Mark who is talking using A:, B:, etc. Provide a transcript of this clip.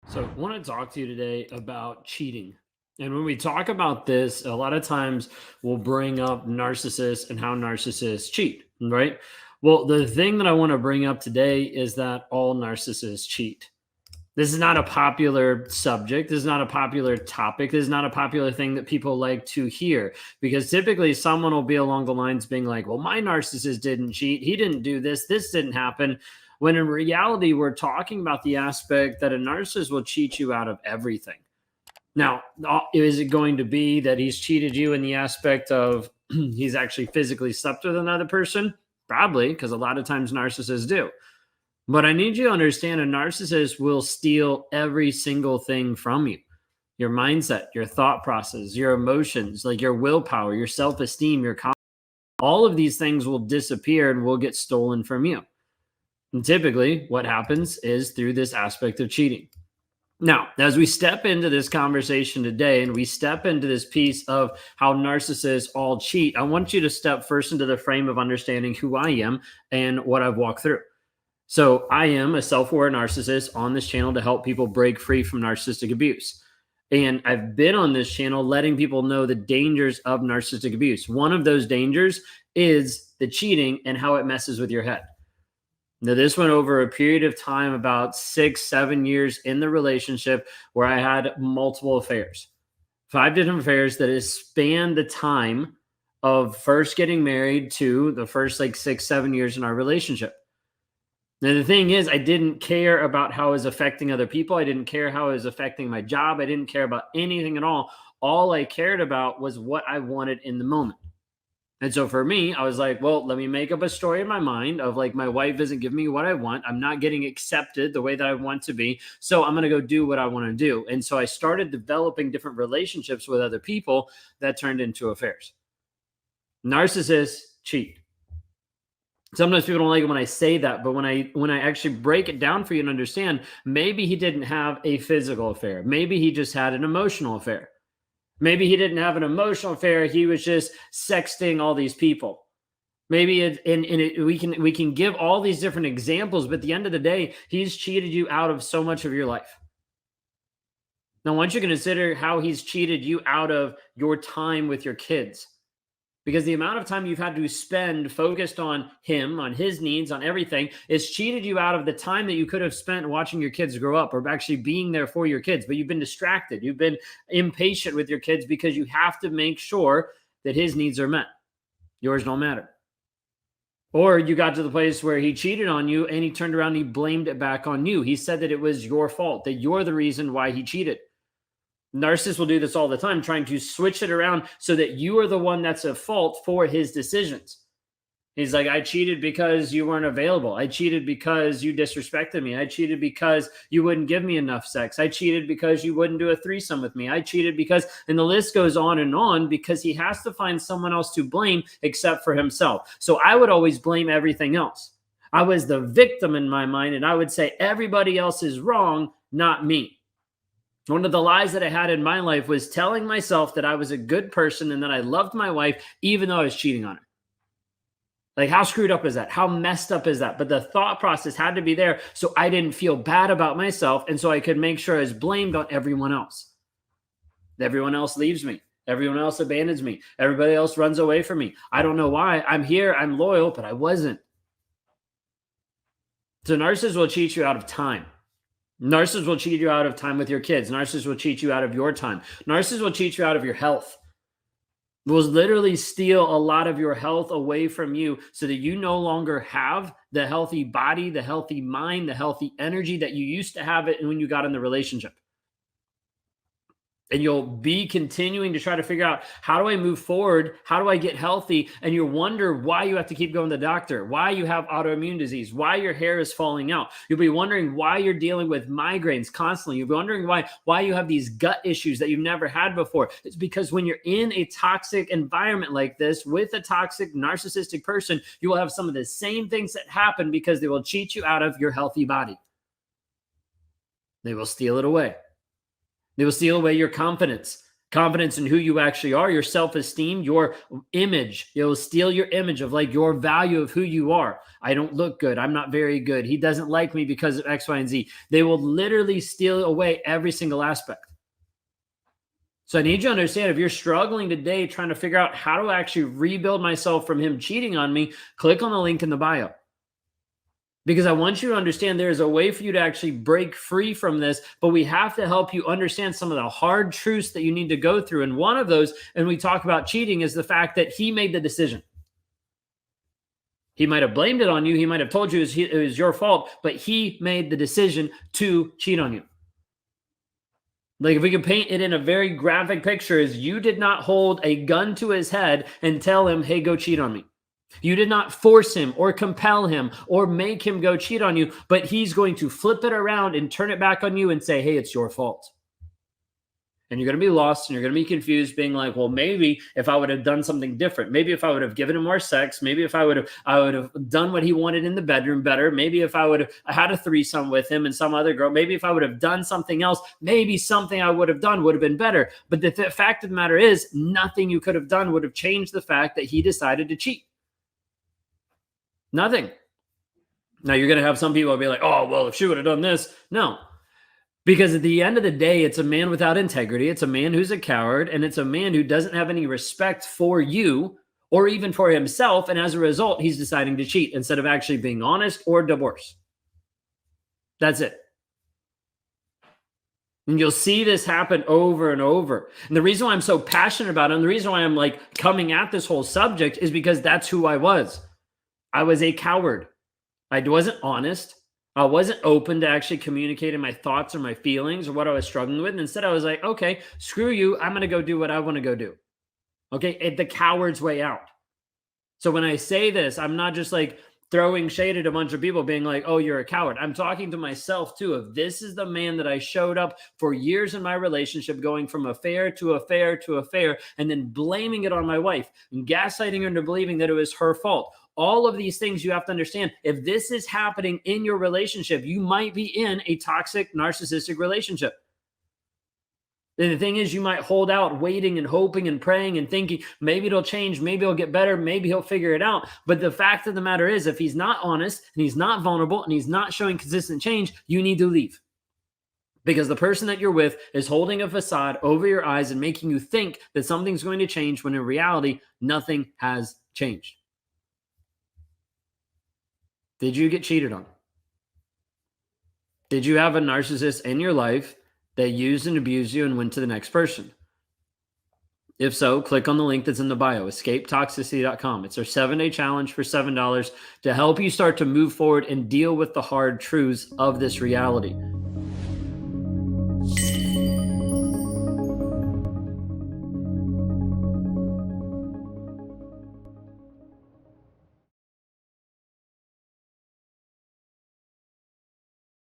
A: So, I want to talk to you today about cheating. And when we talk about this, a lot of times we'll bring up narcissists and how narcissists cheat, right? Well, the thing that I want to bring up today is that all narcissists cheat. This is not a popular subject. This is not a popular topic. This is not a popular thing that people like to hear because typically someone will be along the lines being like, well, my narcissist didn't cheat. He didn't do this. This didn't happen. When in reality, we're talking about the aspect that a narcissist will cheat you out of everything. Now, is it going to be that he's cheated you in the aspect of he's actually physically slept with another person? Probably, because a lot of times narcissists do. But I need you to understand a narcissist will steal every single thing from you: your mindset, your thought process, your emotions, like your willpower, your self esteem, your confidence. All of these things will disappear and will get stolen from you. And typically, what happens is through this aspect of cheating. Now, as we step into this conversation today and we step into this piece of how narcissists all cheat, I want you to step first into the frame of understanding who I am and what I've walked through. So I am a self-aware narcissist on this channel to help people break free from narcissistic abuse. And I've been on this channel letting people know the dangers of narcissistic abuse. One of those dangers is the cheating and how it messes with your head. Now, this went over a period of time, about 6, 7 years in the relationship, where I had multiple affairs, 5 different affairs that has spanned the time of first getting married to the first like 6, 7 years in our relationship. Now, the thing is, I didn't care about how it was affecting other people. I didn't care how it was affecting my job. I didn't care about anything at all. All I cared about was what I wanted in the moment. And so for me, I was like, well, let me make up a story in my mind of like, my wife isn't giving me what I want. I'm not getting accepted the way that I want to be. So I'm going to go do what I want to do. And so I started developing different relationships with other people that turned into affairs. Narcissists cheat. Sometimes people don't like it when I say that, but when I actually break it down for you and understand, maybe he didn't have a physical affair. Maybe he just had an emotional affair. Maybe he didn't have an emotional affair. He was just sexting all these people. Maybe we can give all these different examples, but at the end of the day, he's cheated you out of so much of your life. Now, I want you to consider how he's cheated you out of your time with your kids. Because the amount of time you've had to spend focused on him, on his needs, on everything, is cheated you out of the time that you could have spent watching your kids grow up or actually being there for your kids. But you've been distracted. You've been impatient with your kids because you have to make sure that his needs are met. Yours don't matter. Or you got to the place where he cheated on you and he turned around and he blamed it back on you. He said that it was your fault, that you're the reason why he cheated. Narcissists will do this all the time, trying to switch it around so that you are the one that's at fault for his decisions. He's like, I cheated because you weren't available. I cheated because you disrespected me. I cheated because you wouldn't give me enough sex. I cheated because you wouldn't do a threesome with me. I cheated because, and the list goes on, because he has to find someone else to blame except for himself. So I would always blame everything else. I was the victim in my mind, and I would say everybody else is wrong, not me. One of the lies that I had in my life was telling myself that I was a good person and that I loved my wife, even though I was cheating on her. Like, how screwed up is that? How messed up is that? But the thought process had to be there so I didn't feel bad about myself, and so I could make sure I was blamed on everyone else. Everyone else leaves me. Everyone else abandons me. Everybody else runs away from me. I don't know why. I'm here. I'm loyal, but I wasn't. So narcissists will cheat you out of time. Narcissists will cheat you out of time with your kids. Narcissists will cheat you out of your time. Narcissists will cheat you out of your health. Will literally steal a lot of your health away from you so that you no longer have the healthy body, the healthy mind, the healthy energy that you used to have it when you got in the relationship. And you'll be continuing to try to figure out, how do I move forward? How do I get healthy? And you wonder why you have to keep going to the doctor, why you have autoimmune disease, why your hair is falling out. You'll be wondering why you're dealing with migraines constantly. You'll be wondering why you have these gut issues that you've never had before. It's because when you're in a toxic environment like this with a toxic narcissistic person, you will have some of the same things that happen because they will cheat you out of your healthy body. They will steal it away. They will steal away your confidence. confidence in who you actually are, your self-esteem, your image. It'll steal your image of like your value of who you are. I don't look good. I'm not very good. He doesn't like me because of X, Y, and Z. They will literally steal away every single aspect. So I need you to understand, if you're struggling today trying to figure out how to actually rebuild myself from him cheating on me, click on the link in the bio. Because I want you to understand there is a way for you to actually break free from this, but we have to help you understand some of the hard truths that you need to go through. And one of those, and we talk about cheating, is the fact that he made the decision. He might have blamed it on you. He might have told you it was your fault, but he made the decision to cheat on you. Like, if we could paint it in a very graphic picture, is you did not hold a gun to his head and tell him, hey, go cheat on me. You did not force him or compel him or make him go cheat on you, but he's going to flip it around and turn it back on you and say, hey, it's your fault. And you're going to be lost and you're going to be confused, being like, well, maybe if I would have done something different, maybe if I would have given him more sex, maybe if I would have done what he wanted in the bedroom better, maybe if I would have had a threesome with him and some other girl, maybe if I would have done something else, maybe something I would have done would have been better. But the fact of the matter is, nothing you could have done would have changed the fact that he decided to cheat. Nothing. Now you're going to have some people be like, oh, well, if she would have done this. No. Because at the end of the day, it's a man without integrity. It's a man who's a coward, and it's a man who doesn't have any respect for you or even for himself. And as a result, he's deciding to cheat instead of actually being honest or divorce. That's it. And you'll see this happen over and over. And the reason why I'm so passionate about it, and the reason why I'm like coming at this whole subject, is because that's who I was. I was a coward. I wasn't honest. I wasn't open to actually communicating my thoughts or my feelings or what I was struggling with. And instead, I was like, okay, screw you. I'm going to go do what I want to go do. Okay. The coward's way out. So when I say this, I'm not just like throwing shade at a bunch of people being like, oh, you're a coward. I'm talking to myself too. If this is the man that I showed up for years in my relationship, going from affair to affair to affair, and then blaming it on my wife and gaslighting her into believing that it was her fault. All of these things you have to understand. If this is happening in your relationship, you might be in a toxic, narcissistic relationship. And the thing is, you might hold out, waiting and hoping and praying and thinking, maybe it'll change, maybe it'll get better, maybe he'll figure it out. But the fact of the matter is, if he's not honest and he's not vulnerable and he's not showing consistent change, you need to leave. Because the person that you're with is holding a facade over your eyes and making you think that something's going to change when in reality, nothing has changed. Did you get cheated on? Did you have a narcissist in your life that used and abused you and went to the next person? If so, click on the link that's in the bio, escapetoxicity.com. It's our 7-day challenge for $7 to help you start to move forward and deal with the hard truths of this reality.